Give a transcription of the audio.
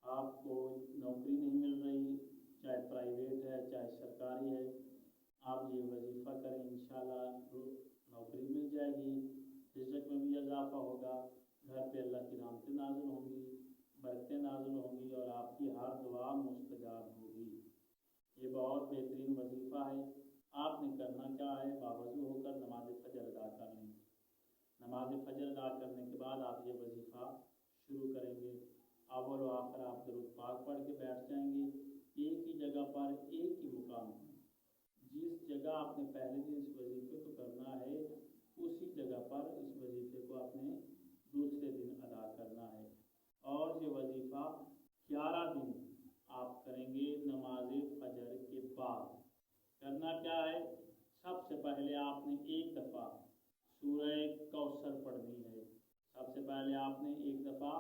आपको नौकरी नहीं मिल रही, चाहे प्राइवेट है चाहे सरकारी है, आप ये वजीफ़ा करें, इंशाल्लाह नौकरी मिल जाएगी, रिज़्क़ में भी इजाफा होगा, घर पे अल्लाह की रहमतें नाज़िल होंगी, बरकतें नाज़िल होंगी और आपकी हर दुआ मुस्तजाब होगी। ये बहुत बेहतरीन वजीफ़ा है। आपने करना क्या है, बावज़ू होकर नमाज फ़जर अदा कर लें। नमाज फ़जर अदा करने के बाद आप ये वजीफ़ा शुरू करेंगे। अव्वल व आखिर आप दुरूद पाक पढ़ के बैठ जाएंगे, एक ही जगह पर, एक ही मुकाम पर। जिस जगह आपने पहले दिन इस वजीफ़े को करना है, उसी जगह पर इस वजीफ़े को आपने दूसरे दिन अदा करना है। और ये वजीफ़ा 11 दिन आप करेंगे नमाज फ़जर के बाद। करना क्या है, सबसे पहले आपने एक दफ़ा सूरह कौसर पढ़नी है। सबसे पहले आपने एक दफ़ा